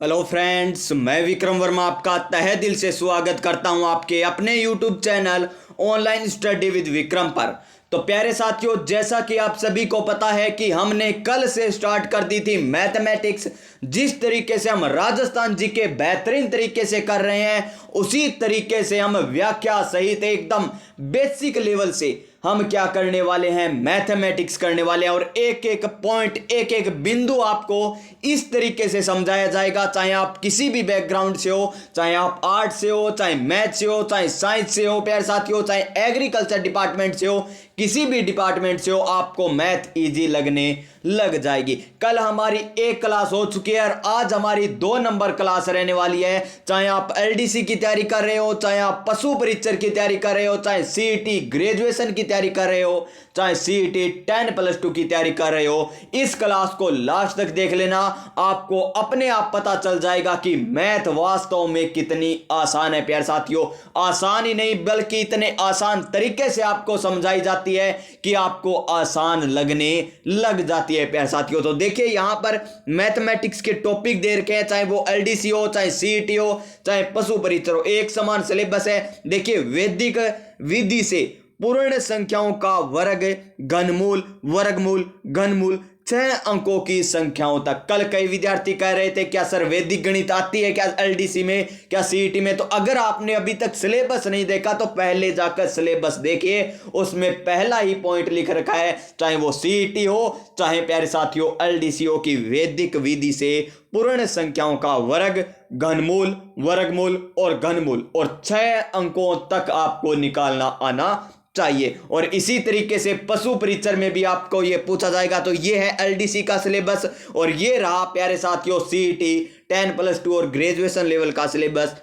Hello friends, मैं विक्रम वर्मा आपका तहे दिल से स्वागत करता हूं आपके अपने YouTube channel online study with Vikram पर। तो प्यारे साथियों, जैसा कि आप सभी को पता है कि हमने कल से स्टार्ट कर दी थी मैथमेटिक्स। जिस तरीके से हम राजस्थान जी के बेहतरीन तरीके से कर रहे हैं, उसी तरीके से हम व्याख्या सहित एकदम बेसिक लेवल से हम क्या करने वाले हैं, मैथमेटिक्स करने वाले हैं। और एक एक पॉइंट, एक एक बिंदु आपको इस तरीके से समझाया जाएगा, चाहे आप किसी भी बैकग्राउंड से हो, चाहे आप आर्ट से हो, चाहे मैथ से हो, चाहे साइंस से हो प्यारे साथियों, चाहे एग्रीकल्चर डिपार्टमेंट से हो, किसी भी डिपार्टमेंट से हो, आपको मैथ इजी लगने लग जाएगी। कल हमारी एक क्लास हो चुकी है और आज हमारी 2 नंबर क्लास रहने वाली है। चाहे आप एलडीसी की तैयारी कर रहे हो, चाहे आप पशु परीक्षर की तैयारी कर रहे हो, चाहे सीईटी ग्रेजुएशन की तैयारी कर रहे हो, चाहे सीईटी 10+2 की तैयारी कर रहे हो, इस क्लास को लास्ट तक देख लेना। आपको अपने आप पता चल जाएगा कि मैथ वास्तव में कितनी आसान है प्यारे साथियों। आसान ही नहीं बल्कि इतने आसान तरीके से आपको समझाई जाती है कि आपको आसान लगने लग जाती है प्यारे साथियों। तो देखिए, यहां पर मैथमेटिक्स के टॉपिक दे रखे हैं, चाहे वो एलडीसी हो, चाहे सीईटी हो, चाहे पशु परीक्षर हो, एक समान सिलेबस है। देखिए, वैदिक विधि से पूर्ण संख्याओं का वर्ग, घनमूल, वर्गमूल, घनमूल, 6 अंकों की संख्याओं तक। कल कई विद्यार्थी कह रहे थे, क्या सर वैदिक गणित आती है क्या एलडीसी में, क्या सीईटी में? तो अगर आपने अभी तक सिलेबस नहीं देखा तो पहले जाकर सिलेबस देखिए, उसमें पहला ही पॉइंट लिख रखा है, चाहे वो सीईटी हो, चाहे प्यारे साथियों एलडीसी हो, की वैदिक विधि से पूर्ण संख्याओं का वर्ग, घनमूल, वर्गमूल और घनमूल और 6 अंकों तक आपको निकालना आना चाहिए। और इसी तरीके से पशु परीक्षर में भी आपको यह पूछा जाएगा। तो यह है एलडीसी का सिलेबस और यह रहा प्यारे साथियों सीईटी 10+2 और ग्रेजुएशन लेवल का सिलेबस,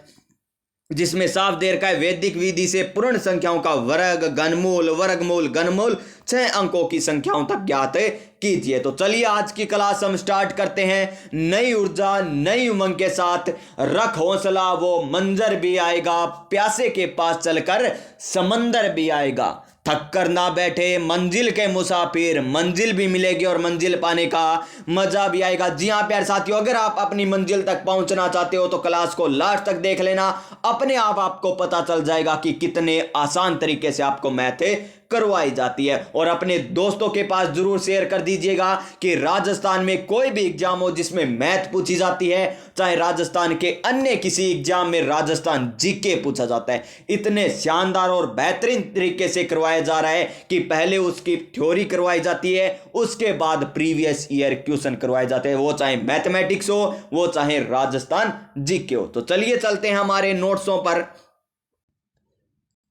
जिसमें साफ दे रखा है वैदिक विधि से पूर्ण संख्याओं का वर्ग, घनमूल, वर्गमूल, घनमूल 6 अंकों की संख्याओं तक ज्ञात कीजिए। तो चलिए आज की क्लास हम स्टार्ट करते हैं। नई ऊर्जा, नई उमंग के साथ रख हौसला, वो मंजर भी आएगा, प्यासे के पास चलकर समंदर भी आएगा। थक कर ना बैठे मंजिल के मुसाफिर, मंजिल भी मिलेगी और मंजिल पाने का मजा भी आएगा। जी हाँ प्यारे साथियों, अगर आप अपनी मंजिल तक पहुंचना चाहते हो तो क्लास को लास्ट तक देख लेना। अपने आप आपको पता चल जाएगा कि कितने आसान तरीके से आपको मैथ करवाई जाती है। और अपने दोस्तों के पास जरूर शेयर कर दीजिएगा कि राजस्थान में कोई भी एग्जाम हो जिसमें मैथ पूछी जाती है, चाहे राजस्थान के अन्य किसी एग्जाम में राजस्थान जीके पूछा जाता है, इतने शानदार और बेहतरीन तरीके से करवाया जा रहा है कि पहले उसकी थ्योरी करवाई जाती है, उसके बाद प्रीवियस ईयर क्वेश्चन करवाए जाते हैं, वो चाहे मैथमेटिक्स हो, वो चाहे राजस्थान जीके हो। तो चलिए चलते हैं हमारे नोट्सों पर।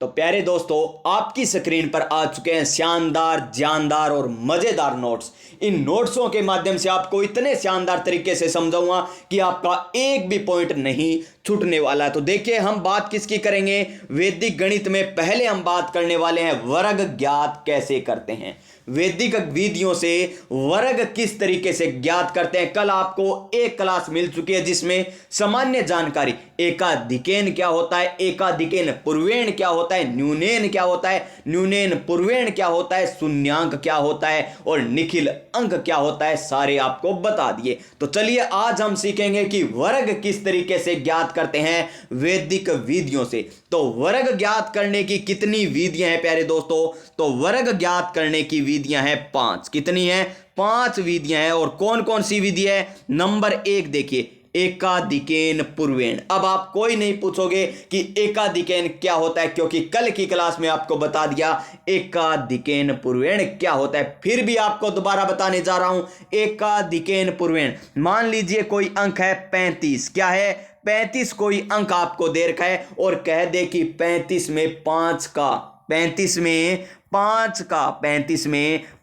तो प्यारे दोस्तों, आपकी स्क्रीन पर आ चुके हैं शानदार, जानदार और मजेदार नोट्स। इन नोट्सों के माध्यम से आपको इतने शानदार तरीके से समझाऊंगा कि आपका एक भी पॉइंट नहीं छूटने वाला है। तो देखिए, हम बात किसकी करेंगे? वैदिक गणित में पहले हम बात करने वाले हैं वर्ग ज्ञात कैसे करते हैं। वैदिक विधियों से वर्ग किस तरीके से ज्ञात करते हैं। कल आपको एक क्लास मिल चुकी है जिसमें सामान्य जानकारी, एकाधिकेन क्या होता है, एकाधिकेन पूर्वेण क्या होता है, न्यूनेन क्या होता है, न्यूनेन पूर्वेण क्या होता है, शून्यांक क्या होता है और निखिल अंक क्या होता है, सारे आपको बता दिए। तो चलिए आज हम सीखेंगे कि वर्ग किस तरीके से ज्ञात करते हैं वैदिक विधियों से। तो वर्ग ज्ञात करने की कितनी विधियां हैं प्यारे दोस्तों? तो वर्ग ज्ञात करने की विधियां हैं 5। कितनी हैं? 5 विधियां हैं। और कौन कौन सी विधि है? नंबर 1 देखिए, एकाधिकेन पूर्वेण। अब आप कोई नहीं पूछोगे कि एकाधिकेन क्या होता है, क्योंकि कल की क्लास में आपको बता दिया एकाधिकेन पूर्वेण क्या होता है। फिर भी आपको दोबारा बताने जा रहा हूं एकाधिकेन पूर्वेण। मान लीजिए कोई अंक है 35। क्या है? 35 कोई अंक आपको दे रखा है और कह दे कि 35 में 5 का, 35 में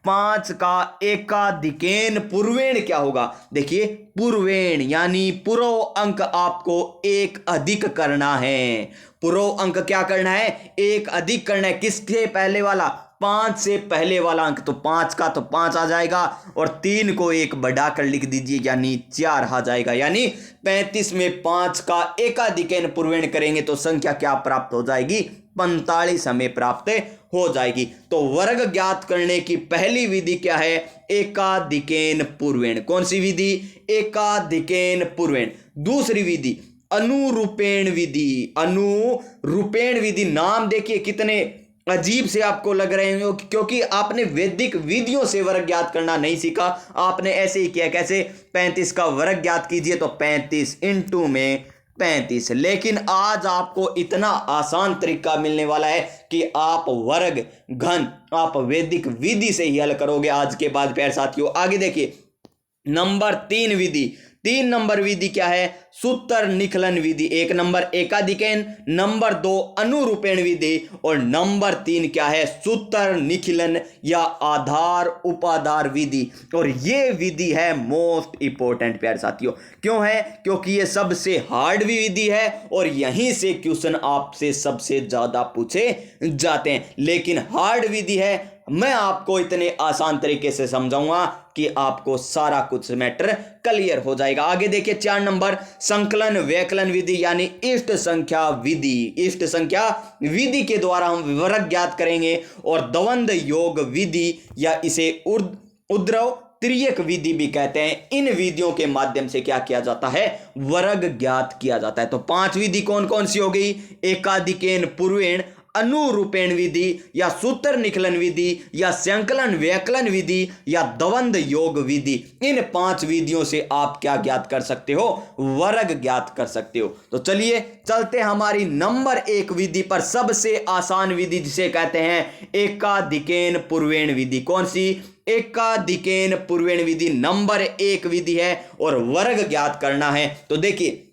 5 का एकाधिकेन पूर्वेण क्या होगा? देखिए, पूर्वेण यानी पूर्व अंक आपको एक अधिक करना है। पूर्व अंक क्या करना है? एक अधिक करना है। किसके पहले वाला? 5 से पहले वाला अंक। तो 5 का तो 5 आ जाएगा और 3 को 1 बढ़ाकर लिख दीजिए, यानी 4 आ जाएगा। यानी 35 में 5 का एकाधिकेन पूर्वेण करेंगे तो संख्या क्या प्राप्त हो जाएगी? 45 हमें प्राप्त हो जाएगी। तो वर्ग ज्ञात करने की पहली विधि क्या है? एकाधिकेन पूर्वेण। कौन सी विधि? एकाधिकेन पूर्वेण। दूसरी विधि अनुरूपेण विधि। अनुरूपेण विधि, नाम देखिए कितने अजीब से आपको लग रहे हैं, क्योंकि आपने वैदिक विधियों से वर्ग ज्ञात करना नहीं सीखा। आपने ऐसे ही किया, कैसे? 35 का वर्ग ज्ञात कीजिए तो 35 इंटू में 35। लेकिन आज आपको इतना आसान तरीका मिलने वाला है कि आप वर्ग घन आप वैदिक विधि से ही हल करोगे आज के बाद। प्यारे साथियों आगे देखिए, नंबर 3 विधि। 3 नंबर विधि क्या है? सूत्र निखलन विधि। 1 नंबर एकाधिकेन, नंबर 2 अनुरूपेण विधि, और नंबर 3 क्या है? सूत्र निखलन या आधार उपाधार विधि। और ये विधि है मोस्ट इंपॉर्टेंट प्यारे साथियों। क्यों है? क्योंकि ये सबसे हार्ड विधि है और यहीं से क्वेश्चन आपसे सबसे ज्यादा पूछे जाते हैं। लेकिन हार्ड विधि है, मैं आपको इतने आसान तरीके से समझाऊंगा कि आपको सारा कुछ मैटर क्लियर हो जाएगा। आगे देखिए 4 नंबर संकलन व्यकलन विधि, यानी इष्ट संख्या विधि। इष्ट संख्या विधि के द्वारा हम वर्ग ज्ञात करेंगे। और द्वंद्व योग विधि या इसे उद्रव त्रियक विधि भी कहते हैं। इन विधियों के माध्यम से क्या किया जाता है? वर्ग ज्ञात किया जाता है। तो 5 विधि कौन कौन सी हो गई? एकाधिकेन पूर्वेण, अनुरूपेण विधि या सूत्र निखलन विधि या संकलन व्यकलन विधि या द्वंद्व योग विधि। इन 5 विधियों से आप क्या ज्ञात कर सकते हो? वर्ग ज्ञात कर सकते हो। तो चलिए चलते हमारी नंबर 1 विधि पर। सबसे आसान विधि जिसे कहते हैं एकाधिकेन पूर्वेण विधि। कौन सी? एकाधिकेन पूर्वेण विधि नंबर 1 विधि है और वर्ग ज्ञात करना है। तो देखिए,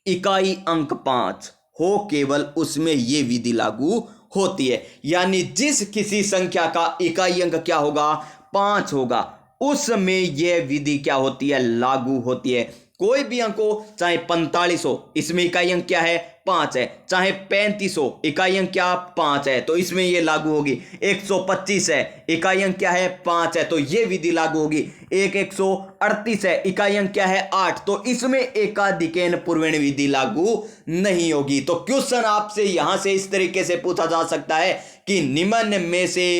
इकाई अंक 5 हो केवल उसमें यह विधि लागू होती है। यानी जिस किसी संख्या का इकाई अंक क्या होगा? 5 होगा, उसमें यह विधि क्या होती है? लागू होती है। कोई भी अंक हो, चाहे 45 हो, इसमें इकाई अंक क्या है? 5 है। चाहे 35 हो, इकाई अंक क्या? 5 है, तो इसमें ये लागू होगी। 125 है, इकाई अंक क्या है? 5 है, तो ये विधि लागू होगी। 138 है, इकाई अंक क्या है? 8, तो इसमें एकाधिकेन पूर्वेण विधि लागू नहीं होगी। तो क्वेश्चन आपसे यहां से इस तरीके से पूछा जा सकता है कि निम्न में से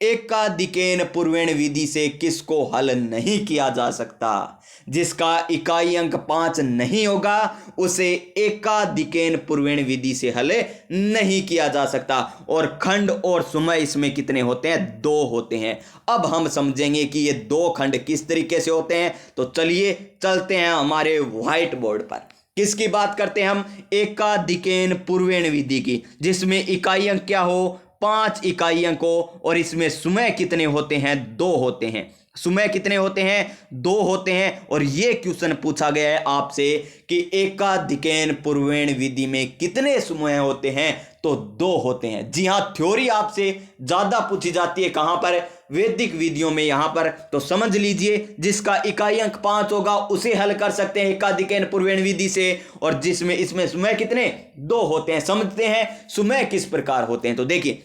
एकाधिकेन पूर्वेण विधि से किसको हल नहीं किया जा सकता? जिसका इकाई अंक 5 नहीं होगा उसे एकाधिकेन पूर्वेण विधि से हल नहीं किया जा सकता। और खंड और समय इसमें कितने होते हैं? 2 होते हैं। अब हम समझेंगे कि ये 2 खंड किस तरीके से होते हैं। तो चलिए चलते हैं हमारे व्हाइट बोर्ड पर। किसकी बात करते हैं हम? एकाधिकेन पूर्वेण विधि की, जिसमें इकाई अंक क्या हो? 5 इकाई अंक हो, और इसमें समय कितने होते हैं? 2 होते हैं। समय कितने होते हैं? 2 होते हैं। और यह क्वेश्चन पूछा गया है आपसे कि एकाधिकेन पूर्वेण विधि में कितने समय होते हैं? तो 2 होते हैं। जी हां, थ्योरी आपसे ज्यादा पूछी जाती है कहां पर? वैदिक विधियों में। यहां पर तो समझ लीजिए, जिसका इकाई अंक 5 होगा उसे हल कर सकते हैं एकाधिकेन पूर्वेण विधि से। और जिसमें इसमें समय कितने? 2 होते हैं। समझते हैं समय किस प्रकार होते हैं। तो देखिए,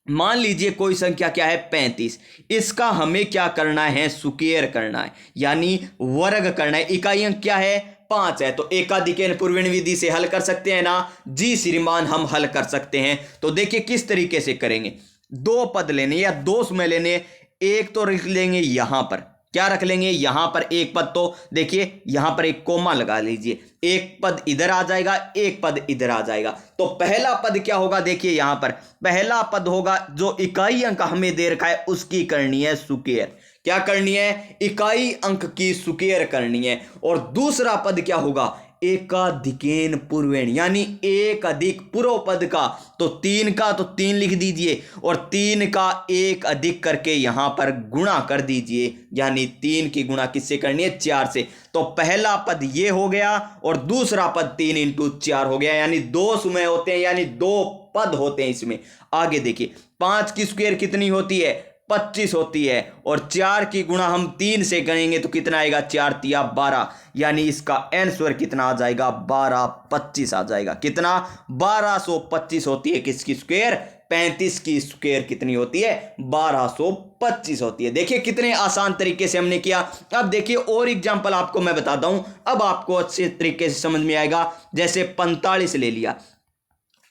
मान लीजिए कोई संख्या क्या है? 35। इसका हमें क्या करना है? स्क्वायर करना है, यानी वर्ग करना है। इकाई अंक क्या है? 5 है, तो एकाधिकेन पूर्वेण विधि से हल कर सकते हैं ना? जी श्रीमान, हम हल कर सकते हैं। तो देखिए किस तरीके से करेंगे। 2 पद लेने या 2 समय लेने। एक तो रख लेंगे यहां पर, क्या रख लेंगे? यहां पर एक पद, तो देखिए यहां पर एक कोमा लगा लीजिए। एक पद इधर आ जाएगा, एक पद इधर आ जाएगा। तो पहला पद क्या होगा? देखिए यहां पर पहला पद होगा जो इकाई अंक हमें दे रखा है उसकी करनी है स्क्वायर। क्या करनी है? इकाई अंक की स्क्वायर करनी है। और दूसरा पद क्या होगा? एकाधिकेन पूर्वेण, यानी एक अधिक पूर्व पद का। तो 3 का तो 3 लिख दीजिए और 3 का 1 अधिक करके यहां पर गुणा कर दीजिए, यानी 3 की गुणा किससे करनी है? 4 से। तो पहला पद ये हो गया और दूसरा पद 3 इंटू 4 हो गया, यानी 2 समय होते हैं, यानी 2 पद होते हैं इसमें। आगे देखिए, 5 की स्क्वायर कितनी होती है? 25 होती है। और 4 की गुणा हम 3 से करेंगे तो कितना आएगा? 4 तिया 12, यानी इसका आंसर कितना आ जाएगा? 1225 आ जाएगा। कितना? 1225 होती है किसकी स्क्वायर? 35 की स्क्वायर कितनी होती है? 1225 होती है। देखिए कितने आसान तरीके से हमने किया। अब देखिए और एग्जांपल आपको मैं बताता हूं, अब आपको अच्छे तरीके से समझ में आएगा। जैसे 45 ले लिया,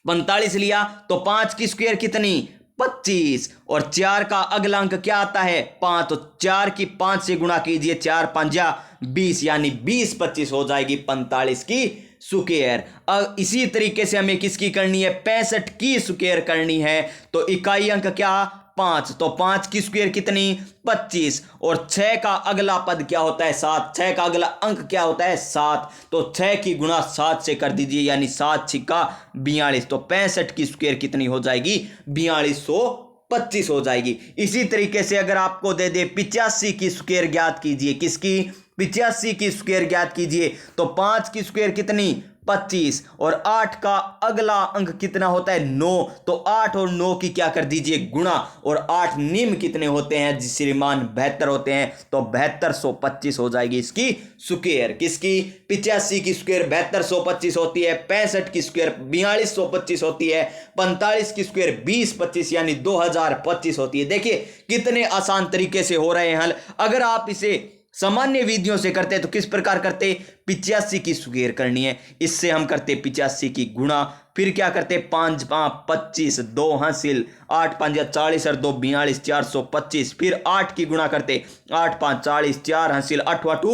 45 लिया तो 5 की स्क्वायर कितनी? 25 और 4 का अगला अंक क्या आता है 5, तो 4 की 5 से गुणा कीजिए, 4 पंजा 20 यानी 20 25 हो जाएगी 45 की स्क्वायर। अब इसी तरीके से हमें किसकी करनी है 65 की स्क्वायर करनी है। तो इकाई अंक क्या 5, तो 5 की स्क्वायर कितनी 25 और 6 का अगला पद क्या होता है 7, 6 का अगला अंक क्या होता है 7, तो 6 की गुणा 7 से कर दीजिए यानी 7 छिक्का 42, तो 65 की स्क्वायर कितनी हो जाएगी 4225 हो जाएगी। इसी तरीके से अगर आपको दे दे 85 की स्क्वायर ज्ञात कीजिए, किसकी 85 की स्क्वायर ज्ञात कीजिए, तो 5 की स्क्वायर कितनी 25 और 8 का अगला अंक कितना होता है 9, तो 8 और 9 की क्या कर दीजिए गुणा, और 8 निम्न कितने होते हैं श्रीमान 72 होते हैं, तो 7225 हो जाएगी इसकी स्क्वायर। किसकी 85 की स्क्वायर 7225 होती है, 65 की स्क्वायर 4225 होती है, 45 की स्क्वायर 2025 यानी 2025 होती है। देखिए कितने आसान तरीके से हो रहे हैं हल। अगर आप इसे सामान्य विधियों से करते हैं तो किस प्रकार करते 85 की स्क्वायर करनी है, इससे हम करते 85 की गुणा, फिर क्या करते 5 5 25 2 हासिल 8 5 40 और 2 42 425, फिर 8 की गुणा करते 8 5 40 4 हासिल 8 8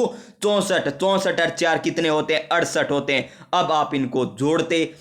64 64 और 4 कितने होते हैं 68 होते हैं। अब आप इनको जोड़ते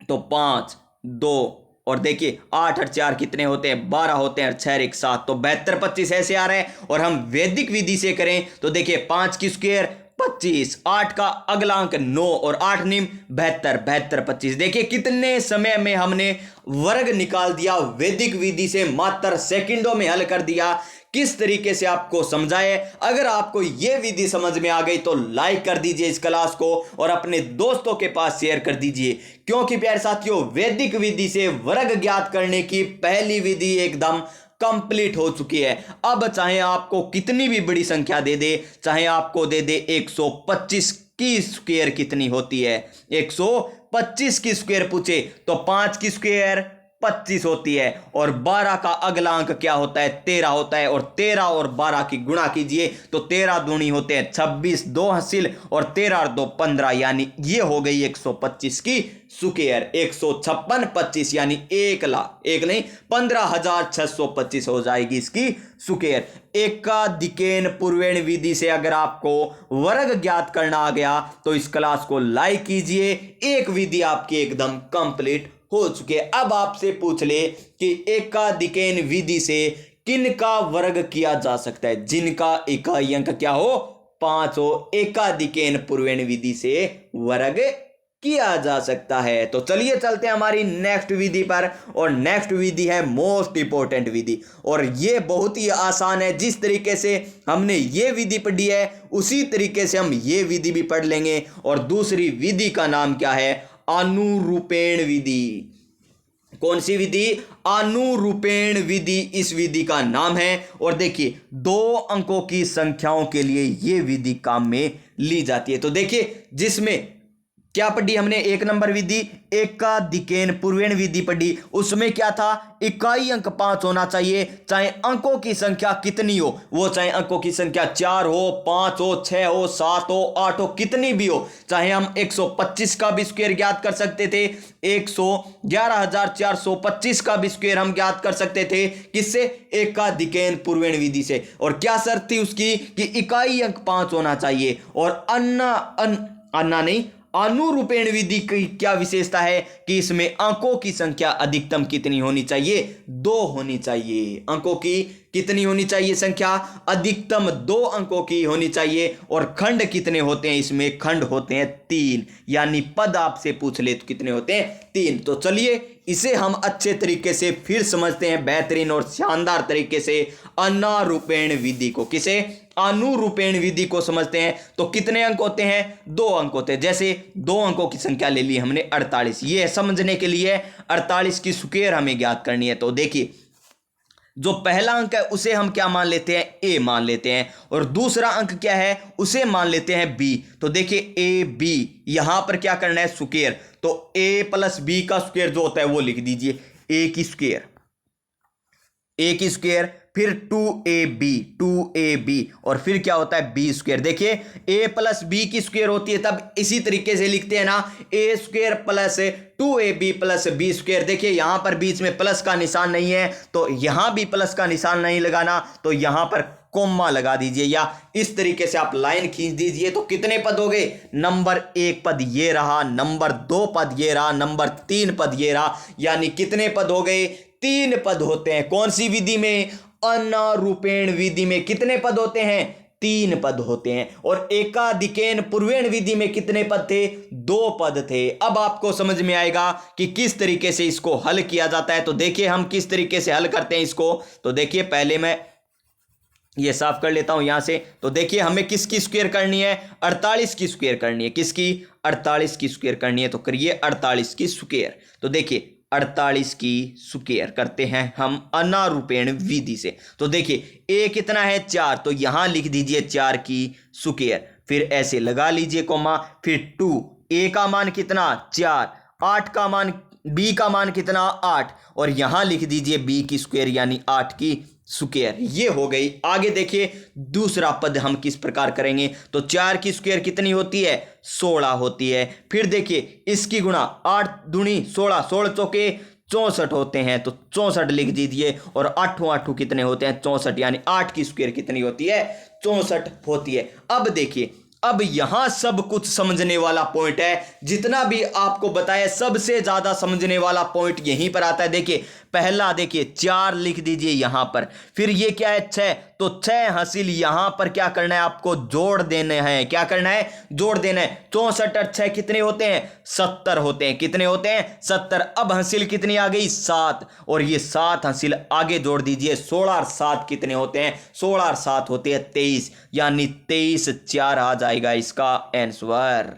तो 5 2 और देखिए 8 और 4 कितने होते हैं 12 होते हैं और 6 1 7, तो 72 25 ऐसे आ रहे हैं। और हम वैदिक विधि से करें तो देखिए 5 की स्क्वायर 25, 8 का अगला अंक 9 और 8 निम 72 72 25। देखिए कितने समय में हमने वर्ग निकाल दिया, वैदिक विधि से मात्र सेकंडों में हल कर दिया। किस तरीके से आपको समझाए, अगर आपको यह विधि समझ में आ गई तो लाइक कर दीजिए इस क्लास को और अपने दोस्तों के पास शेयर कर दीजिए, क्योंकि प्यारे साथियों वैदिक विधि से वर्ग ज्ञात करने की पहली विधि एकदम कंप्लीट हो चुकी है। अब चाहे आपको कितनी भी बड़ी संख्या दे दे, चाहे आपको दे दे 125 की स्क्वायर कितनी होती है, 125 की स्क्वायर पूछे तो 5 की स्क्वायर 25 होती है और 12 का अगला अंक क्या होता है 13 होता है, और 13 और 12 की गुणा कीजिए तो 13 दूनी होते हैं 26 2 हासिल और 13 और 2 15 यानी ये हो गई 125 की स्क्वायर। 156 25 यानी 15,625 हो जाएगी इसकी स्क्वायर। एकाधिकेन पूर्वेण विधि से अगर आपको वर्ग ज्ञात करना आ गया तो इस क्लास को लाइक कीजिए, एक विधि आपकी एकदम कंप्लीट हो चुके। अब आपसे पूछ ले कि एकाधिकेन विधि से किनका वर्ग किया जा सकता है, जिनका इकाई अंक क्या हो 5 हो, एकाधिकेन पूर्वेण विधि से वर्ग किया जा सकता है। तो चलिए चलते हैं हमारी नेक्स्ट विधि पर, और नेक्स्ट विधि है मोस्ट इंपॉर्टेंट विधि, और ये बहुत ही आसान है। जिस तरीके से हमने ये विधि पढ़ी है उसी तरीके से हम ये विधि भी पढ़ लेंगे। और दूसरी विधि का नाम क्या है अनुरूपेण विधि। कौन सी विधि अनुरूपेण विधि इस विधि का नाम है। और देखिए 2 अंकों की संख्याओं के लिए यह विधि काम में ली जाती है। तो देखिए जिसमें क्या पढ़ी हमने, 1 नंबर विधि एकाधिकेन पूर्वेण विधि पढ़ी, उसमें क्या था इकाई अंक 5 होना चाहिए, चाहे अंकों की संख्या कितनी हो, वो चाहे अंकों की संख्या 4 हो 5 हो 6 हो 7 हो 8 हो कितनी भी हो, चाहे हम 125 का भी स्क्वायर ज्ञात कर सकते थे, 111,425 का भी स्क्वायर हम ज्ञात कर सकते थे, किससे एकाधिकेन पूर्वेण विधि से। और क्या शर्त थी उसकी कि इकाई अंक 5 होना चाहिए। और अन्ना नहीं अनुरूपेण विधि की क्या विशेषता है कि इसमें अंकों की संख्या अधिकतम कितनी होनी चाहिए 2 होनी चाहिए। अंकों की कितनी होनी चाहिए संख्या अधिकतम 2 अंकों की होनी चाहिए। और खंड कितने होते हैं इसमें, खंड होते हैं 3, यानी पद आपसे पूछ ले तो कितने होते हैं 3। तो चलिए इसे हम अच्छे तरीके से फिर समझते हैं बेहतरीन और शानदार तरीके से अनुरूपेण विधि को। किसे अनुरूपेण विधि को समझते हैं तो कितने अंक होते हैं 2 अंक होते हैं। जैसे 2 अंकों की संख्या ले ली हमने 48, ये समझने के लिए 48 की स्क्वायर हमें ज्ञात करनी है। तो देखिए जो पहला अंक है उसे हम क्या मान लेते हैं ए मान लेते हैं, और दूसरा अंक क्या है उसे मान लेते हैं बी। तो देखिए ए बी, यहां पर क्या करना है स्क्वायर, तो ए प्लस बी का स्क्वायर जो होता है वो लिख दीजिए, ए की स्क्वायर ए की स्क्वायर, फिर 2ab और फिर क्या होता है बी स्क्वायर। देखिए a प्लस बी की स्क्वायर होती है तब इसी तरीके से लिखते हैं ना, A square plus 2ab plus B square. देखिए यहां पर बीच में प्लस का निशान नहीं है तो यहां भी प्लस का निशान नहीं लगाना, तो यहां पर कोमा लगा दीजिए या इस तरीके से आप लाइन खींच दीजिए। तो कितने पद हो गए, नंबर 1 पद ये रहा, नंबर 2 पद ये रहा, नंबर 3 पद ये रहा, यानी कितने पद हो गए, 3 पद होते हैं। कौन सी विधि में, अनारूपेण विधि में कितने पद होते हैं, 3 पद होते हैं। और एकाधिकेन पूर्वेण विधि में कितने पद थे, 2 पद थे। अब आपको समझ में आएगा कि किस तरीके से इसको हल किया जाता है। तो देखिए हम किस तरीके से हल करते हैं इसको। तो देखिए पहले मैं ये साफ कर लेता हूं यहां से। तो देखिए हमें किसकी स्क्वायर करनी है, 48 की स्क्वायर करनी है। किसकी, 48 की स्क्वायर करनी है। तो करिए 48 की स्क्वायर। तो देखिए 48 की स्क्वायर करते हैं हम अनारूपेण विधि से। तो देखिए ए कितना है, 4, तो यहां लिख दीजिए 4 की स्क्वायर, फिर ऐसे लगा लीजिए कोमा, फिर 2, ए का मान कितना 4, 8 का मान, बी का मान कितना 8 और यहां लिख दीजिए बी की स्क्वायर यानी 8 की स्क्वायर। ये हो गई। आगे देखिए दूसरा पद हम किस प्रकार करेंगे। तो 4 की स्क्वायर कितनी होती है, 16 होती है। फिर देखिए इसकी गुणा 8 दूनी 16, 16 चौके 64 होते हैं, तो 64 लिख दीजिए। और 8 कितने होते हैं, 64, यानी 8 की स्क्वायर कितनी होती है, 64 होती है। अब देखिए अब यहां सब कुछ समझने वाला पॉइंट है। जितना भी आपको बताया सबसे ज्यादा समझने वाला पॉइंट यहीं पर आता है। देखिए पहला देखिए 4 लिख दीजिए यहां पर, फिर ये क्या है 6, तो 6 हासिल यहां पर क्या करना है, आपको जोड़ देने हैं। क्या करना है, जोड़ देना है। 64 और 6 कितने होते हैं, 70 होते हैं। कितने होते हैं, 70। अब हासिल कितनी आ गई, 7, और ये 7 हासिल आगे जोड़ दीजिए। 16 और 7 कितने होते हैं, 16 और 7 होते हैं 23, यानी 23 4 आ जाएगा इसका आंसर।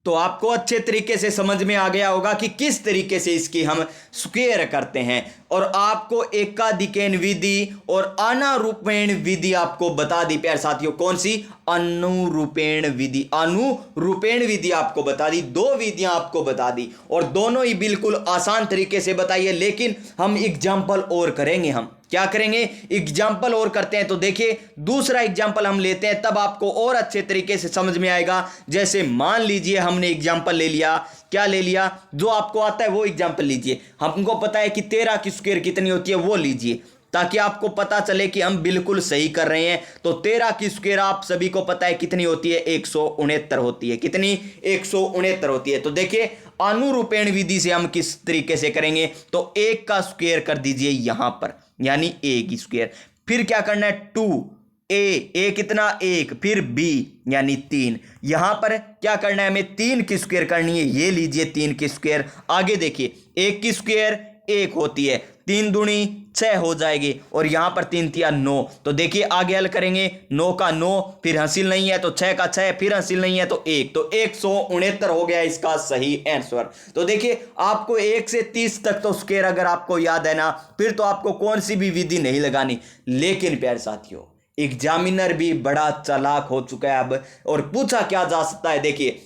तो आपको अच्छे तरीके से समझ में आ गया होगा कि किस तरीके से इसकी हम स्क्वायर करते हैं। और आपको एकाधिकेन विधि और अनारूपेण विधि आपको बता दी प्यारे साथियों। कौन सी, अनुरूपेण विधि, अनुरूपेण विधि आपको बता दी। 2 विधियां आपको बता दी और दोनों ही बिल्कुल आसान तरीके से बताइए। लेकिन हम एग्जाम्पल और करेंगे, हम क्या करेंगे, एग्जाम्पल और करते हैं। तो देखिए दूसरा एग्जाम्पल हम लेते हैं, तब आपको और अच्छे तरीके से समझ में आएगा। जैसे मान लीजिए हमने एग्जाम्पल ले लिया, क्या ले लिया, जो आपको आता है वो एग्जाम्पल लीजिए। हमको पता है कि 13 की स्क्वायर कितनी होती है, वो लीजिए, ताकि आपको पता चले कि हम बिल्कुल सही कर रहे हैं। तो 13 की स्क्वायर आप सभी को पता है कितनी होती है, 169 होती है। कितनी, 169 होती है। तो देखिए अनुरूपेण विधि से हम किस तरीके से करेंगे। तो 1 का स्क्वायर कर दीजिए यहां पर, यानी ए की स्क्वायर। फिर क्या करना है, 2 ए कितना 1, फिर बी यानी 3। यहां पर क्या करना है, हमें 3 की स्क्वायर करनी है। ये लीजिए 3 की स्क्वायर। आगे देखिए 1 की स्क्वायर 1 होती है, 3 दूनी 6 हो जाएगी, और यहां पर 3 तिया 9। तो देखिए आगे हल करेंगे, 9 का 9, फिर हासिल नहीं है तो 6 का 6, फिर हासिल नहीं है तो 1, तो 169 हो गया इसका सही आंसर। तो देखिए आपको 1 से 30 तक तो स्क्वायर अगर आपको याद है ना, फिर तो आपको कौन सी भी विधि नहीं लगानी। लेकिन प्यारे साथियों एग्जामिनर भी बड़ा चालाक हो चुका है अब, और पूछा क्या जा सकता है। देखिए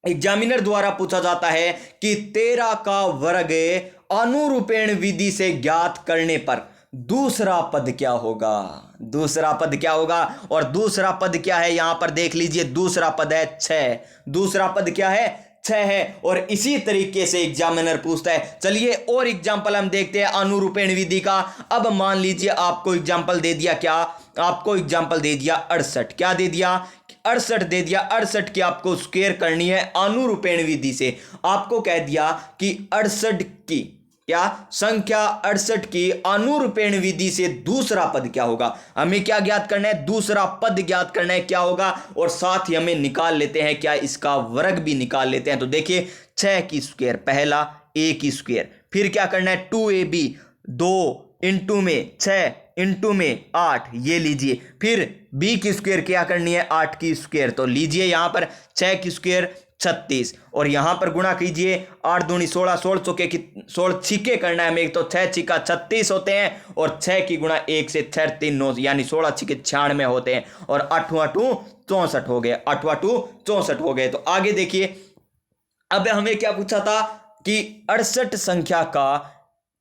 एग्जामिनर द्वारा पूछा जाता है कि 13 का वर्ग अनुरूपेण विधि से ज्ञात करने पर दूसरा पद क्या होगा, दूसरा पद क्या होगा। और दूसरा पद क्या है, यहां पर देख लीजिए दूसरा पद है 6। दूसरा पद क्या है, 6 है। और इसी तरीके से एग्जामिनर पूछता है। चलिए और एग्जाम्पल हम देखते हैं अनुरूपेण विधि का। अब मान लीजिए आपको एग्जाम्पल दे दिया, क्या आपको एग्जाम्पल दे दिया 68। क्या दे दिया, 68 दे दिया। 68 की आपको स्क्वायर करनी है अनुरूपेण विधि से। आपको कह दिया कि 68 की क्या संख्या 68 की अनुरूपेण विधि से दूसरा पद क्या होगा। हमें क्या ज्ञात करना है, दूसरा पद ज्ञात करना है क्या होगा। और साथ ही हमें निकाल लेते हैं क्या, इसका वर्ग भी निकाल लेते हैं। तो देखिए 6 की स्क्वायर, पहला ए की स्क्वायर, फिर क्या करना है 2ab, 2 इंटू में 6 इंटू में 8, ये लीजिए। फिर बी की स्क्वायर क्या करनी है, 8 की स्क्वायर। तो लीजिए यहां पर 6 की स्क्वायर 36, और यहां पर गुणा कीजिए 8 दूनी 16, 16 चौके 16 छिके करना है हमें। तो 6 छिका 36 होते हैं, और 6 की गुणा 1 से 6 3 9, यानी 16 छिके 96 होते हैं। और 8 64 हो गए, 8 64 हो गए। तो आगे देखिए अब हमें क्या पूछा था कि 68 संख्या का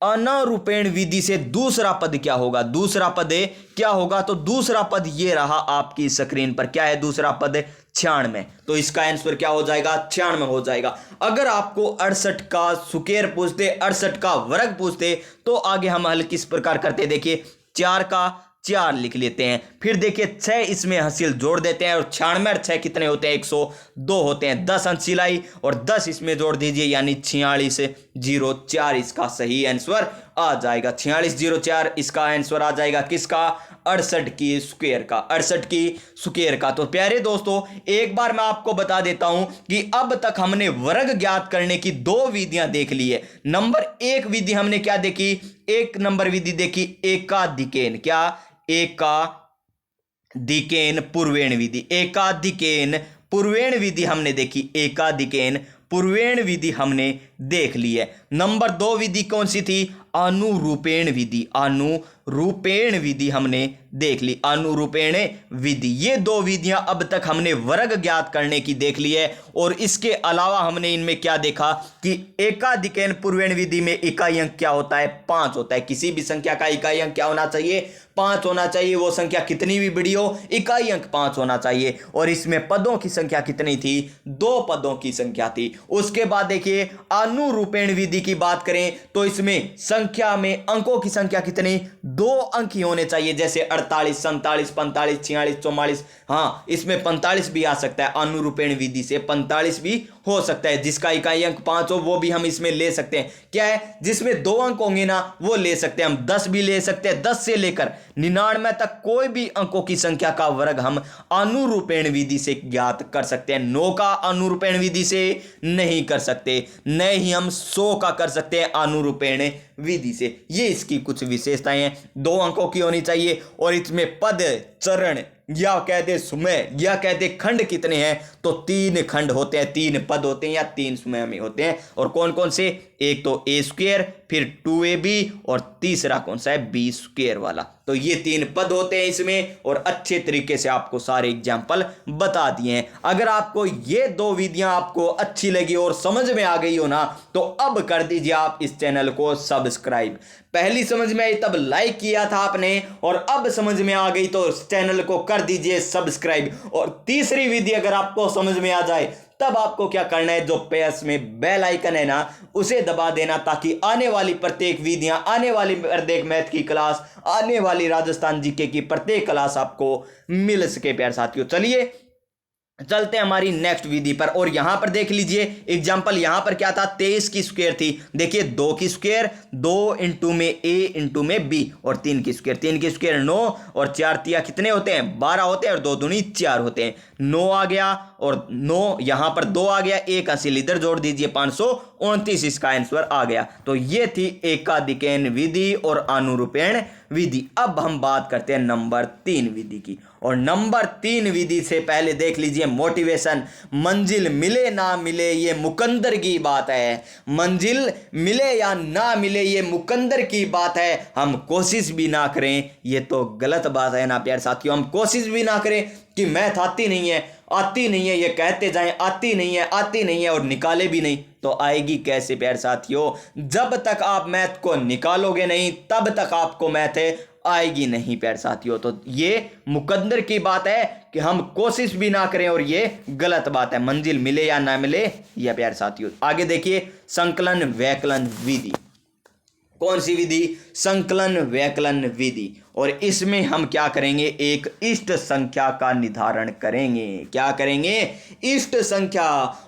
अनारूपेण विधि से दूसरा पद क्या होगा, दूसरा पद क्या होगा, तो दूसरा पद ये रहा आपकी स्क्रीन पर। क्या है दूसरा पद? 96। तो इसका आंसर क्या हो जाएगा? 96 हो जाएगा। अगर आपको 68 का स्क्वायर पूछते, 68 का वर्ग पूछते, तो आगे हम हल किस प्रकार करते, देखिए 4 का 4 लिख लेते हैं, फिर देखिए 6 इसमें हासिल जोड़ देते हैं, और 96 और 6 कितने होते हैं? 102 होते हैं। 10 अंश सिलाई और 10 इसमें जोड़ दीजिए, यानी 4604 इसका सही आंसर आ जाएगा। 4604 इसका आंसर आ जाएगा किसका? 68 की स्क्वायर का, 68 की स्क्वायर का। तो प्यारे दोस्तों, एक बार मैं आपको बता देता हूं कि अब तक हमने वर्ग ज्ञात करने की 2 विधियां देख ली है। नंबर 1 विधि हमने क्या देखी? एक नंबर विधि देखी एकाधिकेन, क्या? एकाधिकेन पूर्वेण विधि, एकाधिकेन पूर्वेण विधि हमने देखी, एकाधिकेन पूर्वेण विधि हमने देख ली है। नंबर 2 विधि कौन सी थी? अनुरूपेण विधि, अनुरूपेण विधि हमने देख ली, अनुरूपेण विधि। ये 2 विधियां अब तक हमने वर्ग ज्ञात करने की देख ली है। और इसके अलावा हमने इनमें क्या देखा कि एकाधिकेन पूर्वेण विधि में इकाई अंक क्या होता है? 5 होता है। किसी भी संख्या का इकाई अंक क्या होना चाहिए? 5 होना चाहिए। वो संख्या कितनी भी बड़ी हो, इकाई अंक 5 होना चाहिए। और इसमें पदों की संख्या कितनी थी? 2 पदों की संख्या थी। उसके बाद देखिए अनुरूपेण विधि की बात करें तो इसमें संख्या में अंकों की संख्या कितनी? 2 अंक ही होने चाहिए, जैसे 48, 47, 45, 46, 44। हाँ, इसमें 45 भी आ सकता है, अनुरूपेण विधि से 45 भी हो सकता है। जिसका इकाई अंक 5 हो वो भी हम इसमें ले सकते हैं। क्या है? जिसमें 2 अंक होंगे ना, वो ले सकते हैं हम। 10 भी ले सकते हैं, 10 से लेकर 99 तक कोई भी अंकों की संख्या का वर्ग हम अनुरूपेण विधि से ज्ञात कर सकते हैं। 9 का अनुरूपेण विधि से नहीं कर सकते, नहीं हम 100 का कर सकते हैं अनुरूपेण विधि से। ये इसकी कुछ विशेषताएं हैं। 2 अंकों की होनी चाहिए, और इसमें पद, चरण या कहते समय या कहते खंड कितने हैं? तो 3 खंड होते हैं, 3 पद होते हैं या 3 समय में होते हैं। और कौन कौन से? एक तो ए स्क्वायर, फिर 2ab, और तीसरा कौन सा है? बी स्क्वायर वाला। तो ये 3 पद होते हैं इसमें, और अच्छे तरीके से आपको सारे एग्जाम्पल बता दिए हैं। अगर आपको ये 2 विधियां आपको अच्छी लगी और समझ में आ गई हो ना, तो अब कर दीजिए आप इस चैनल को सब्सक्राइब। पहली समझ में आई तब लाइक किया था आपने, और अब समझ में आ गई तो इस चैनल को कर दीजिए सब्सक्राइब। और तीसरी विधि अगर आपको समझ में आ जाए, तब आपको क्या करना है? जो पेज में बेल आइकन है ना, उसे दबा देना, ताकि आने वाली प्रत्येक विधियां, आने वाली प्रत्येक मैथ की क्लास, आने वाली राजस्थान जीके की प्रत्येक क्लास आपको मिल सके प्यारे साथियों। चलिए चलते हैं हमारी नेक्स्ट विधि पर। और यहां पर देख लीजिए एग्जांपल, यहां पर क्या था? 23 की स्क्वायर थी। देखिए 2 की स्क्वायर, 2 इंटू में ए इंटू में बी, और 3 की स्क्वायर, 3 की स्क्वायर 9, और 4 तिया कितने होते हैं? 12 होते हैं, और 2 दूनी 4 होते हैं। 9 आ गया, और 9 यहां पर 2 आ गया, एक हासिल इधर जोड़ दीजिए, 529 इसका आंसर आ गया। तो ये थी एकाधिकेन विधि और अनुरूपेण विधि। अब हम बात करते हैं नंबर 3 विधि की। और नंबर 3 विधि से पहले देख लीजिए मोटिवेशन। मंजिल मिले ना मिले ये मुकद्दर की बात है, मंजिल मिले या ना मिले ये मुकद्दर की बात है। हम कोशिश भी ना करें ये तो गलत बात है ना प्यारे साथियों। हम कोशिश भी ना करें कि मैथ आती नहीं है, आती नहीं है, ये कहते जाएं आती नहीं है, आती नहीं है, और निकाले भी नहीं, तो आएगी कैसे प्यारे साथियों? जब तक आप मैथ को निकालोगे नहीं, तब तक आपको मैथ आएगी नहीं प्यारे साथियों। तो ये मुकद्दर की बात है कि हम कोशिश भी ना करें, और ये गलत बात है। मंजिल मिले या ना मिले ये प्यारे साथियों। आगे देखिए संकलन व्यकलन विधि। कौन सी विधि? संकलन व्यकलन विधि। और इसमें हम क्या करेंगे? एक इष्ट संख्या का निर्धारण करेंगे। क्या करेंगे? इष्ट संख्या।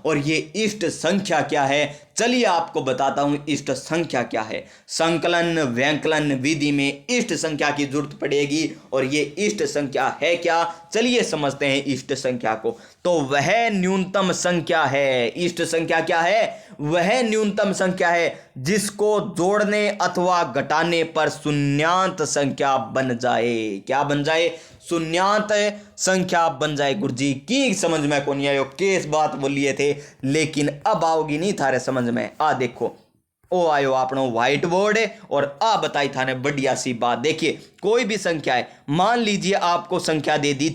और ये इष्ट संख्या क्या है? चलिए आपको बताता हूं इष्ट संख्या क्या है। संकलन व्यकलन विधि में इष्ट संख्या की जरूरत पड़ेगी, और ये इष्ट संख्या है क्या? चलिए समझते हैं इष्ट संख्या को। तो वह न्यूनतम संख्या है। इष्ट संख्या क्या है? वह न्यूनतम संख्या है जिसको जोड़ने अथवा घटाने पर शून्यान्त संख्या बन जाए। क्या बन जाए? शून्यान्त संख्या बन जाए। गुरुजी की समझ में कौन आयो? केस बात बोलिए थे, लेकिन अब आओगी नहीं थारे समझ में। आ देखो ओ आयो आपनो व्हाइट बोर्ड है, और आ बताई थाने बढ़िया सी बात। देखिए कोई भी संख्या है, मान लीजिए आपको संख्या दे दी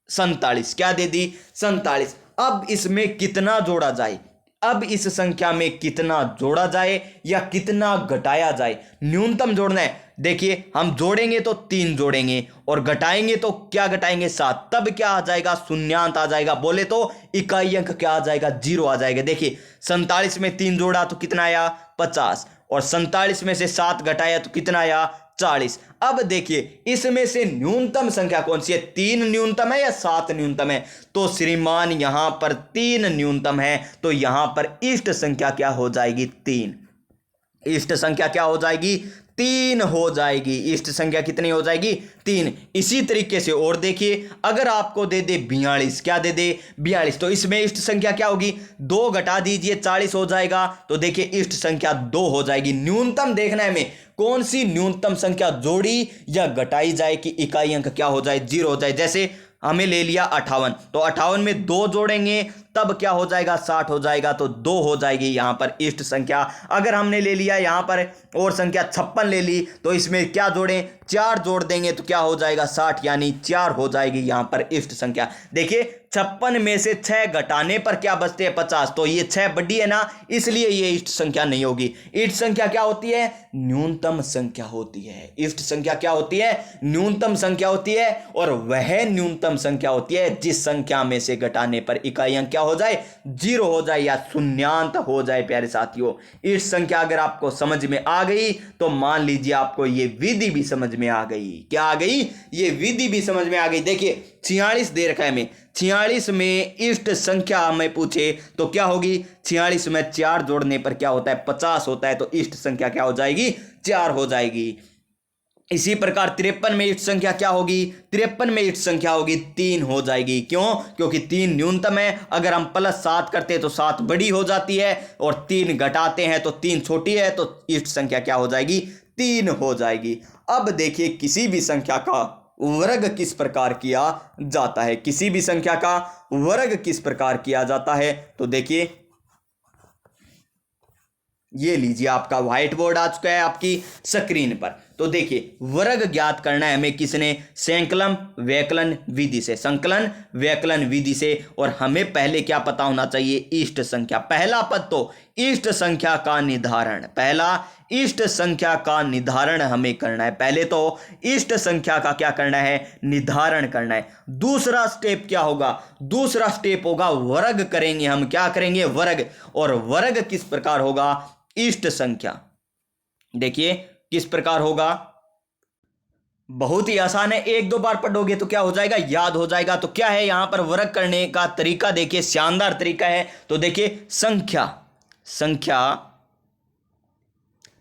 47। क्या दे दी? 47। अब इसमें कितना जोड़ा जाए? अब इस संख्या में कितना जोड़ा जाए या कितना घटाया जाए, न्यूनतम जोड़ना है। देखिए हम जोड़ेंगे तो 3 जोड़ेंगे और घटाएंगे तो क्या घटाएंगे 7, तब क्या आ जाएगा शून्यांत आ जाएगा, बोले तो इकाई अंक क्या आ जाएगा 0 आ जाएगा। देखिए 47 में 3 जोड़ा तो कितना आया 50 और 47 में से 7 घटाया तो कितना आया 40। अब देखिए इसमें से न्यूनतम संख्या कौन सी है, 3 न्यूनतम है या 7 न्यूनतम है, तो श्रीमान यहां पर 3 न्यूनतम है, तो यहां पर इष्ट संख्या क्या हो जाएगी 3। इष्ट संख्या क्या हो जाएगी 3 हो जाएगी। इष्ट संख्या कितनी हो जाएगी 3। इसी तरीके से और देखिए अगर आपको दे दे 42, क्या दे दे 42, तो इसमें इष्ट संख्या क्या होगी 2 घटा दीजिए 40 हो जाएगा, तो देखिए इष्ट संख्या 2 हो जाएगी। न्यूनतम देखना है हमें कौन सी न्यूनतम संख्या जोड़ी या घटाई जाए कि इकाई अंक क्या हो जाए 0 हो जाए। जैसे हमें ले लिया 58, तो 58 में 2 जोड़ेंगे तब क्या हो जाएगा 60 हो जाएगा, तो 2 हो जाएगी यहां पर इष्ट संख्या। अगर हमने ले लिया यहां पर और संख्या 56 ले ली, तो इसमें क्या जोड़ें 4 जोड़ देंगे तो क्या हो जाएगा 60, यानी 4 हो जाएगी यहां पर इष्ट संख्या। देखिए 56 में से 6 घटाने पर क्या बचते हैं 50, तो ये 6 बड़ी है ना, इसलिए ये इष्ट संख्या नहीं होगी। इष्ट संख्या क्या होती है न्यूनतम संख्या होती है। इष्ट संख्या क्या होती है न्यूनतम संख्या होती है, और वह न्यूनतम संख्या होती है जिस संख्या में से घटाने पर इकाई अंक क्या हो जाए 0 हो जाए या शून्यांत हो जाए। प्यारे साथियों इष्ट संख्या अगर आपको समझ में आ गई तो मान लीजिए आपको ये विधि भी समझ में आ गई। क्या आ गई ये विधि भी समझ में आ गई। देखिए 46 दे रखा है हमें, 46 में इष्ट संख्या हमें पूछे तो क्या होगी 46 में 4 जोड़ने पर क्या होता है 50 होता है, तो इष्ट संख्या क्या हो जाएगी 4 हो जाएगी। इसी प्रकार 53 में इष्ट संख्या क्या होगी 53 में इष्ट संख्या होगी 3 हो जाएगी। क्यों, क्योंकि 3 न्यूनतम है। अगर हम +7 करते हैं तो 7 बड़ी हो जाती है, और 3 घटाते हैं तो 3 छोटी है, तो इष्ट संख्या क्या हो जाएगी 3 हो जाएगी। अब देखिए किसी भी संख्या का वर्ग किस प्रकार किया जाता है, किसी भी संख्या का वर्ग किस प्रकार किया जाता है, तो देखिए ये लीजिए आपका व्हाइट बोर्ड आ चुका है आपकी स्क्रीन पर। तो देखिए वर्ग ज्ञात करना है हमें किसने संकलन व्यवकलन विधि से, संकलन व्यवकलन विधि से। और हमें पहले क्या पता होना चाहिए इष्ट संख्या। पहला पद तो इष्ट संख्या का निर्धारण, पहला इष्ट संख्या का निर्धारण हमें करना है। पहले तो इष्ट संख्या का क्या करना है निर्धारण करना है। दूसरा स्टेप क्या होगा, दूसरा स्टेप होगा वर्ग करेंगे हम। क्या करेंगे वर्ग, और वर्ग किस प्रकार होगा इष्ट संख्या। देखिए किस प्रकार होगा, बहुत ही आसान है, 1-2 बार पढ़ोगे तो क्या हो जाएगा याद हो जाएगा। तो क्या है यहां पर वर्ग करने का तरीका, देखिए शानदार तरीका है। तो देखिए संख्या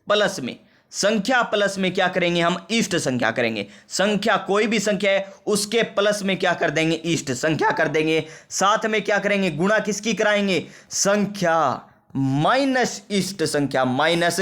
प्लस में, संख्या प्लस में क्या करेंगे हम इष्ट संख्या करेंगे। संख्या कोई भी संख्या है उसके प्लस में क्या कर देंगे इष्ट संख्या कर देंगे। साथ में क्या करेंगे गुणा किसकी कराएंगे संख्या माइनस इष्ट संख्या, माइनस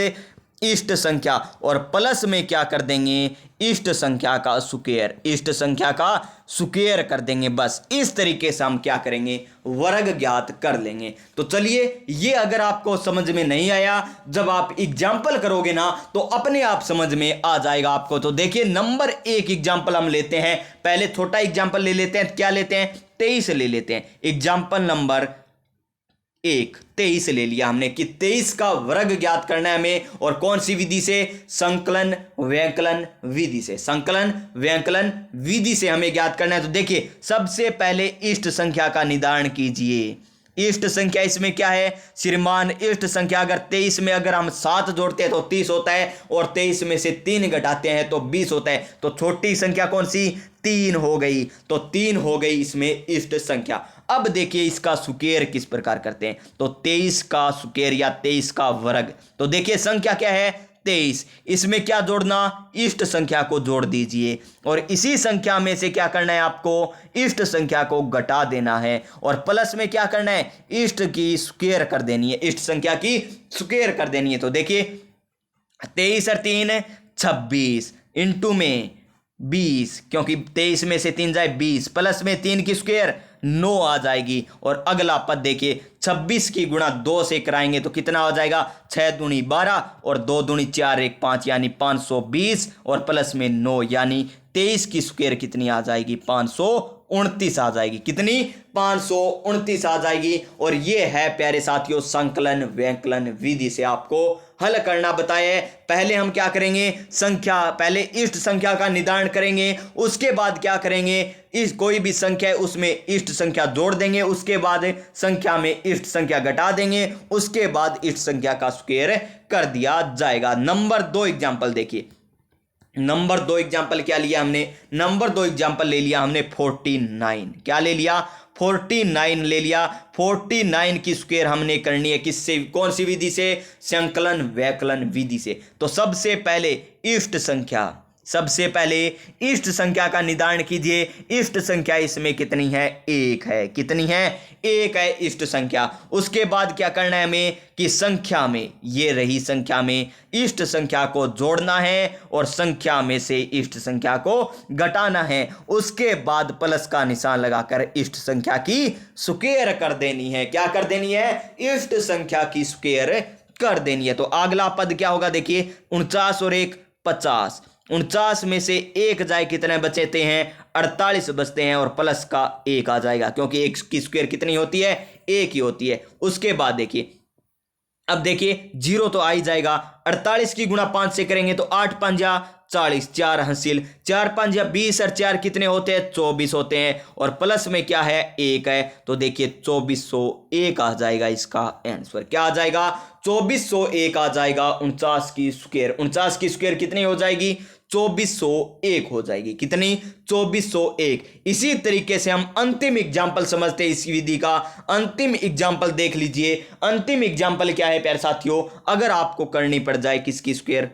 इष्ट संख्या, और प्लस में क्या कर देंगे इष्ट संख्या का स्क्वायर, इष्ट संख्या का स्क्वायर कर देंगे। बस इस तरीके से हम क्या करेंगे वर्ग ज्ञात कर लेंगे। तो चलिए ये अगर आपको समझ में नहीं आया, जब आप एग्जाम्पल करोगे ना तो अपने आप समझ में आ जाएगा आपको। तो देखिए नंबर 1 एग्जाम्पल हम लेते हैं, पहले छोटा एग्जाम्पल ले लेते हैं। क्या लेते हैं 23 ले लेते हैं। एग्जाम्पल नंबर 1 23 ले लिया हमने कि 23 का वर्ग ज्ञात करना है हमें, और कौन सी विधि से संकलन व्यवकलन विधि से, संकलन व्यवकलन विधि से हमें ज्ञात करना है। तो देखिए सबसे पहले इष्ट संख्या का निर्धारण कीजिए। इष्ट संख्या इसमें क्या है श्रीमान इष्ट संख्या, अगर 23 में अगर हम 7 जोड़ते हैं तो 30 होता है, और 23 में से 3 घटाते हैं तो 20 होता है। तो छोटी संख्या कौन सी 3 हो गई, तो 3 हो गई इसमें इष्ट संख्या। अब देखिए इसका स्क्वायर किस प्रकार करते हैं, तो 23 का स्क्वायर या 23 का वर्ग। तो देखिए संख्या क्या है 23, इसमें क्या जोड़ना इष्ट संख्या को जोड़ दीजिए, और इसी संख्या में से क्या करना है आपको इष्ट संख्या को घटा देना है, और प्लस में क्या करना है इष्ट की स्क्वायर कर देनी है, इष्ट संख्या की स्क्वायर कर देनी है। तो देखिए 23 और 3 26 इंटू में 20, क्योंकि 23 में से 3 जाए 20, प्लस में 3 की स्क्वायर 9 आ जाएगी। और अगला पद देखिए 26 की गुणा 2 से कराएंगे तो कितना हो जाएगा 6 दूनी 12 और 2 दूनी 4 1 5 यानी 520, और प्लस में 9 यानी 23 की स्क्वायर कितनी आ जाएगी 500 529 आ जाएगी। कितनी? 529 आ जाएगी। और ये है प्यारे साथियों संकलन व्यंकलन विधि से आपको हल करना बताया है। पहले हम क्या करेंगे? पहले इष्ट संख्या का निर्धारण करेंगे, उसके बाद क्या करेंगे? इस कोई भी संख्या है उसमें इष्ट संख्या जोड़ देंगे, उसके बाद संख्या में इष्ट संख्या घटा देंगे, उसके बाद इष्ट संख्या का स्क्वायर कर दिया जाएगा। नंबर 2 एग्जांपल देखिए। नंबर 2 एग्जांपल क्या लिया हमने? नंबर 2 एग्जांपल ले लिया हमने 49। क्या ले लिया? 49 ले लिया। 49 की स्क्वायर हमने करनी है किससे? कौन सी विधि से? संकलन व्यंकलन विधि से। तो सबसे पहले इष्ट संख्या का निर्धारण कीजिए। इष्ट संख्या इसमें कितनी है? 1 है। कितनी है? 1 है इष्ट संख्या। उसके बाद क्या करना है हमें कि संख्या में, ये रही संख्या में, इष्ट संख्या को जोड़ना है और संख्या में से इष्ट संख्या को घटाना है। उसके बाद प्लस का निशान लगाकर इष्ट संख्या की स्क्वायर कर देनी है। क्या कर देनी है? इष्ट संख्या की स्क्वायर कर देनी है। तो अगला पद क्या होगा? देखिए 49 और 1 50। 49 में से 1 जाए कितने बचते हैं? 48 बचते हैं और प्लस का 1 आ जाएगा, क्योंकि 1 की स्क्वायर कितनी होती है? 1 ही होती है। उसके बाद देखिए, अब देखिए 0 तो आ ही जाएगा। 48 की गुणा 5 से करेंगे तो 8 पंजा 40, 4 हासिल, 4 पंजा 20 और 4 कितने होते हैं? 24 होते हैं। और प्लस में क्या है? 1 है। तो देखिए 2401 आ जाएगा इसका आंसर। क्या आ जाएगा? 2401 आ जाएगा। 49 की स्क्वायर, 49 की स्क्वायर कितनी हो जाएगी? 2401 हो जाएगी। कितनी? 2401। इसी तरीके से हम अंतिम एग्जाम्पल समझते हैं इस विधि का। अंतिम एग्जाम्पल देख लीजिए। अंतिम एग्जाम्पल क्या है प्यारे साथियों? अगर आपको करनी पड़ जाए किसकी स्क्वायर?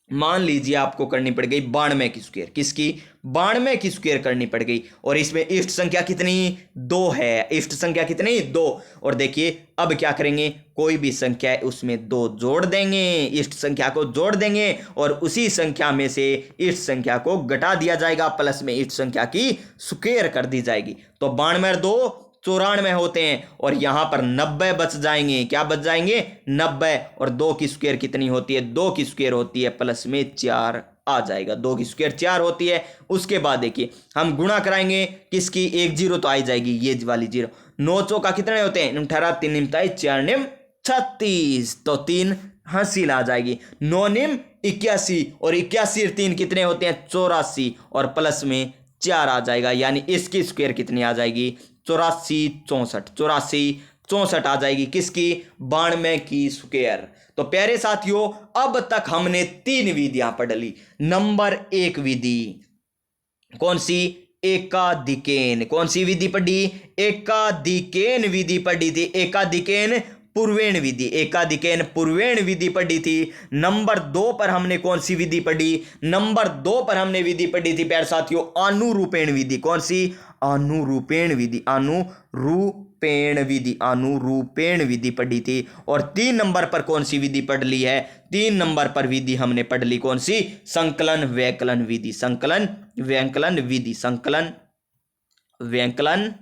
मान लीजिए आपको करनी पड़ गई 92 की स्क्वायर। किसकी? 92 की स्क्वायर करनी पड़ गई। और इसमें इष्ट संख्या कितनी? 2 है। इष्ट संख्या कितनी? 2। और देखिए अब क्या करेंगे? कोई भी संख्या है उसमें 2 जोड़ देंगे, इष्ट संख्या को जोड़ देंगे और उसी संख्या में से इष्ट संख्या को घटा दिया जाएगा, प्लस में इष्ट संख्या की स्क्वायर कर दी जाएगी। तो 92 और 2 94 होते हैं और यहां पर 90 बच जाएंगे। क्या बच जाएंगे? 90। और 2 की स्क्वायर कितनी होती है? 2 की स्क्वायर होती है प्लस में 4 आ जाएगा। 2 की स्क्वायर 4 होती है। उसके बाद देखिए हम गुणा कराएंगे किसकी? 1 0 तो आ ही जाएगी, ये वाली 0। 9 चौका कितने होते हैं? 18 3 निम 4 निम 36, तो 3 हासिल आ जाएगी। 9 निम 81 और 81 और 3 कितने होते हैं? 84 और प्लस में 4 आ जाएगा। यानी इसकी स्क्वायर कितनी आ जाएगी? 84 64 आ जाएगी। किसकी? 92 की स्क्वायर। तो प्यारे साथियों अब तक हमने 3 विधियां पढ़ ली। नंबर 1 विधि कौन सी? एकाधिकेन। कौन सी विधि पढ़ी? एकाधिकेन विधि पढ़ी थी। एकाधिकेन पूर्वेण विधि, एकाधिकेन पूर्वेण विधि पढ़ी थी। नंबर 2 पर हमने कौन सी विधि पढ़ी? नंबर 2 पर हमने विधि पढ़ी थी प्यारे साथियों अनुरूपेण विधि। कौन सी? अनुरूपेण विधि। अनुरूपेण विधि पढ़ी थी। और 3 नंबर पर कौन सी विधि पढ़ ली है? 3 नंबर पर विधि हमने पढ़ ली कौन सी? संकलन व्यंकलन विधि। संकलन व्यंकलन विधि, संकलन व्यंकलन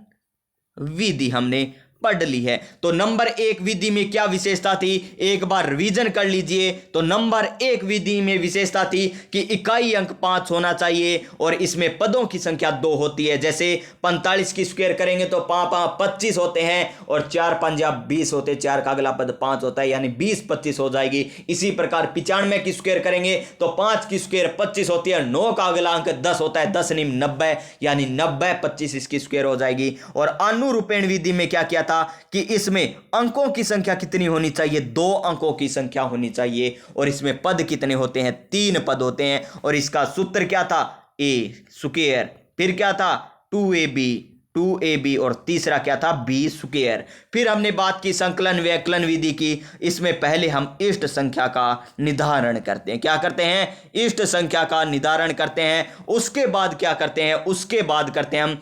विधि हमने पढ़ ली है। तो नंबर 1 विधि में क्या विशेषता थी? एक बार रिवीजन कर लीजिए। तो नंबर 1 विधि में विशेषता थी कि इकाई अंक 5 होना चाहिए और इसमें पदों की संख्या 2 होती है। जैसे 45 की स्क्वायर करेंगे तो 5 25 होते हैं और 4 पंजा 20 होते हैं। 4 का अगला पद 5 होता है, यानी 20 25 हो जाएगी। इसी प्रकार 95 की स्क्वायर करेंगे तो 5 की स्क्वायर 25 होती है। 9 का अगला अंक 10 होता है, 10 निम 90, यानी 90 25 इसकी स्क्वायर हो जाएगी। और अनुरूपेण विधि में क्या किया कि इसमें अंकों की संख्या कितनी होनी चाहिए? 2 अंकों की संख्या होनी चाहिए। और इसमें पद कितने होते हैं? 3 पद होते हैं। और इसका सूत्र क्या था? a स्क्वायर, फिर क्या था? 2ab और तीसरा क्या था? b square. फिर हमने बात की संकलन व्यंकलन विधि की। इसमें पहले हम इष्ट संख्या का निर्धारण करते हैं। क्या करते हैं? इष्ट संख्या का निर्धारण करते हैं। उसके बाद क्या करते हैं? उसके बाद करते हैं हम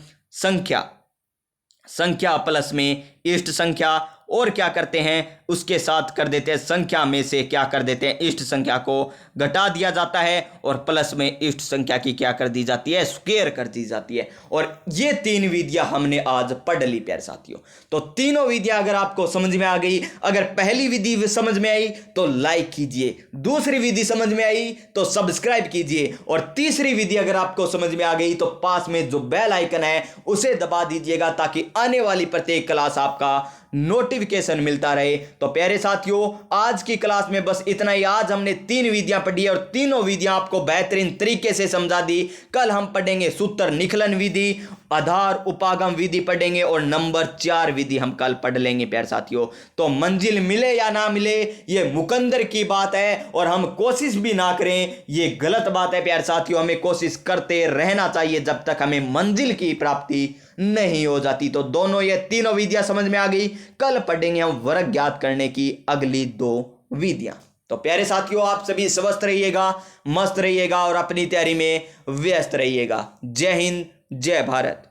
संख्या प्लस में इष्ट संख्या। और क्या करते हैं? उसके साथ कर देते हैं संख्या में से क्या कर देते हैं, इष्ट संख्या को घटा दिया जाता है और प्लस में इष्ट संख्या की क्या कर दी जाती है, स्क्वायर कर दी जाती है। और ये 3 विधियां हमने आज पढ़ ली प्यारे साथियों। तो तीनों विधियां अगर आपको समझ में आ गई, अगर पहली विधि समझ में आई तो लाइक कीजिए, दूसरी विधि समझ में आई तो सब्सक्राइब कीजिए, और तीसरी विधि अगर आपको समझ में आ गई तो पास में जो बेल आइकन है उसे दबा दीजिएगा, ताकि आने वाली प्रत्येक क्लास आपका नोटिफिकेशन मिलता रहे। तो प्यारे साथियों, आज की क्लास में बस इतना ही। आज हमने 3 विधियां पढ़ी और तीनों विधियां आपको बेहतरीन तरीके से समझा दी। कल हम पढ़ेंगे सूत्र निखलन विधि, आधार उपागम विधि पढ़ेंगे, और नंबर 4 विधि हम कल पढ़ लेंगे प्यारे साथियों। तो मंजिल मिले या ना मिले ये मुकद्दर की बात है, और हम कोशिश भी ना करें ये गलत बात है प्यारे साथियों। हमें कोशिश करते रहना चाहिए जब तक हमें मंजिल की प्राप्ति नहीं हो जाती। तो दोनों ये तीनों विधियां समझ में आ गई। कल पढ़ेंगे हम वर्ग ज्ञात करने की अगली 2 विधियां। तो प्यारे साथियों, आप सभी स्वस्थ रहिएगा, मस्त रहिएगा और अपनी तैयारी में व्यस्त रहिएगा। जय हिंद, जय भारत।